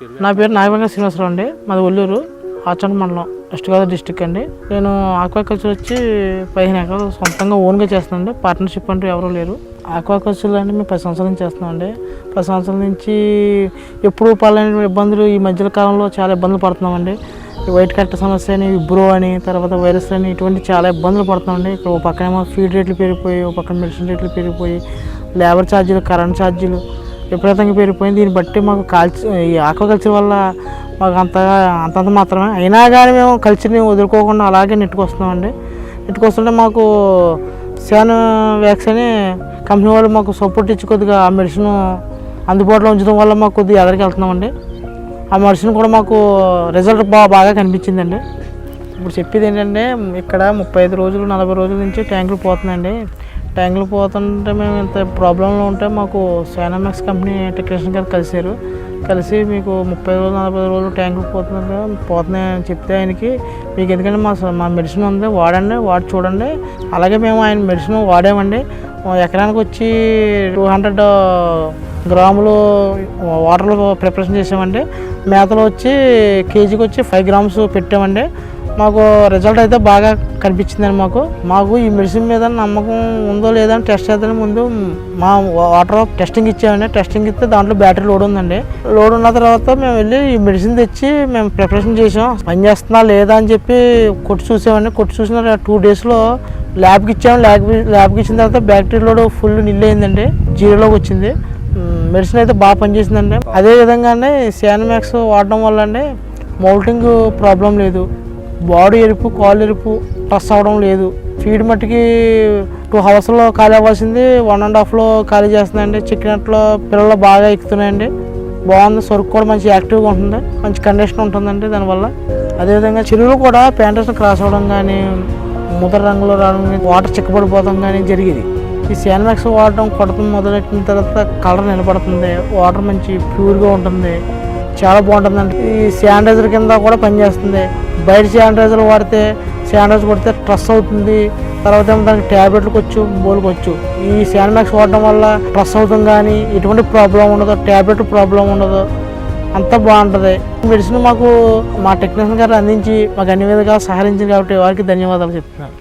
నా పేరు నాగవంగ శ్రీనివాసరావు అండి. మాది ఒల్లూరు ఆచంట మండలం వెస్ట్ గోదావరి డిస్టిక్ అండి. నేను ఆక్వాకల్చర్ వచ్చి 15 ఎకరాలు సొంతంగా ఓన్గా చేస్తున్నానండి. పార్ట్నర్షిప్ అంటూ ఎవరూ లేరు. ఆక్వాకల్చర్ అంటే మేము 10 సంవత్సరాల నుంచి చేస్తున్నామండి. 10 సంవత్సరాల నుంచి ఎప్పుడు పలానా ఇబ్బందులు ఈ మధ్యలో కాలంలో చాలా ఇబ్బందులు పడుతున్నామండి. వైట్ కట్ సమస్య అని, బ్రో అని, తర్వాత వైరస్ అని, ఇటువంటి చాలా ఇబ్బందులు పడుతున్నామండి. ఇక్కడ ఒక పక్కనేమో ఫీడ్ రేట్లు పెరిగిపోయి, ఒక పక్కన మెడిసిన్ రేట్లు పెరిగిపోయి, లేబర్ ఛార్జీలు, కరెంట్ ఛార్జీలు విపరీతంగా పెరిగిపోయింది. దీన్ని బట్టి మాకు ఈ ఆక్వాకల్చర్ వల్ల మాకు అంతంత మాత్రమే అయినా కానీ మేము కల్చర్ని వదులుకోకుండా అలాగే నెట్టుకొస్తున్నామండి. నెట్టుకొస్తుంటే మాకు శాన్ వ్యాక్స్ అని కంపెనీ వాళ్ళు మాకు సపోర్ట్ ఇచ్చి కొద్దిగా ఆ మెడిసిన్ అందుబాటులో ఉంచడం వల్ల మాకు కొద్దిగా ఎదరికి వెళ్తున్నామండి. ఆ మెడిసిన్ కూడా మాకు రిజల్ట్ బాగా కనిపించిందండి. ఇప్పుడు చెప్పేది ఏంటంటే, ఇక్కడ 35 రోజులు 40 రోజుల నుంచి ట్యాంకులు పోతున్నాయండి. ట్యాంకులు పోతుంటే మేము ఇంత ప్రాబ్లంలో ఉంటే మాకు సైనామెక్స్ కంపెనీ టెక్నీషియన్ గారు కలిసి మీకు 30 రోజులు 40 రోజులు ట్యాంకులు పోతున్నాయని చెప్తే ఆయనకి, మీకు ఎందుకంటే మా మెడిసిన్ ఉంది, వాడి చూడండి. అలాగే మేము ఆయన మెడిసిన్ వాడామండి. ఎకరానికి వచ్చి 200 గ్రాములు వాటర్లో ప్రిపరేషన్ చేసామండి. మేతలు వచ్చి కేజీకి వచ్చి 5 గ్రామ్స్ పెట్టామండి. మాకు రిజల్ట్ అయితే బాగా కనిపించిందండి. మాకు ఈ మెడిసిన్ మీద నమ్మకం ఉందో లేదో అని టెస్ట్ చేద్దాం ముందు మా వాటర్ టెస్టింగ్ ఇచ్చామండి. టెస్టింగ్ ఇస్తే దాంట్లో బ్యాటరీ లోడ్ ఉందండి. లోడ్ ఉన్న తర్వాత మేము వెళ్ళి ఈ మెడిసిన్ తెచ్చి మేము ప్రిపరేషన్ చేసాం. పని చేస్తున్నా లేదా అని చెప్పి కొట్టి చూసామండి. కొట్టి చూసిన 2 డేస్లో ల్యాబ్కి ఇచ్చాము. ల్యాబ్కి ఇచ్చిన తర్వాత బ్యాటరీ లోడ్ ఫుల్ నిల్ అయిందండి, 0లోకి వచ్చింది. మెడిసిన్ అయితే బాగా పనిచేసిందండి. అదేవిధంగానే సైనామెక్స్ వాడడం వల్ల అండి మౌల్టింగ్ ప్రాబ్లం లేదు, బాడీ ఎరుపు, కాళ్ళు ఎరుపు టస్ అవ్వడం లేదు. ఫీడ్ మట్టికి 2 అవర్స్లో ఖాళీ అవ్వాల్సింది 1.5లో ఖాళీ చేస్తుందండి. చికెనట్లో పిల్లలు బాగా ఎక్కుతున్నాయండి. బాగుంది. సరుకు కూడా మంచి యాక్టివ్గా ఉంటుంది, మంచి కండిషన్ ఉంటుందండి దానివల్ల. అదేవిధంగా చెరువులు కూడా ప్యాంటర్స్ని క్రాస్ అవ్వడం కానీ, ముద్ర రంగులో రావడం కానీ, వాటర్ చిక్కబడిపోవడం కానీ జరిగేది. ఈ సైనామెక్స్ వాడడం కొడతం మొదలెట్టిన తర్వాత కలర్ నిలబడుతుంది, వాటర్ మంచి ప్యూర్గా ఉంటుంది, చాలా బాగుంటుందండి. ఈ శానిటైజర్ కింద కూడా పనిచేస్తుంది. బయట శానిటైజర్ వాడితే శానిటైజర్ కొడితే ట్రస్ అవుతుంది, తర్వాత ఏమో దానికి ట్యాబ్లెట్లకు వచ్చు, బోల్కి వచ్చు. ఈ సైనామెక్స్ వాడడం వల్ల ట్రస్ అవుతుంది కానీ ఎటువంటి ప్రాబ్లం ఉండదు, ట్యాబ్లెట్ ప్రాబ్లం ఉండదు, అంతా బాగుంటుంది. మెడిసిన్ మాకు మా టెక్నీషియన్ గారు అందించి మాకు అన్ని విధంగా సహకరించింది కాబట్టి వారికి ధన్యవాదాలు చెప్తున్నాను.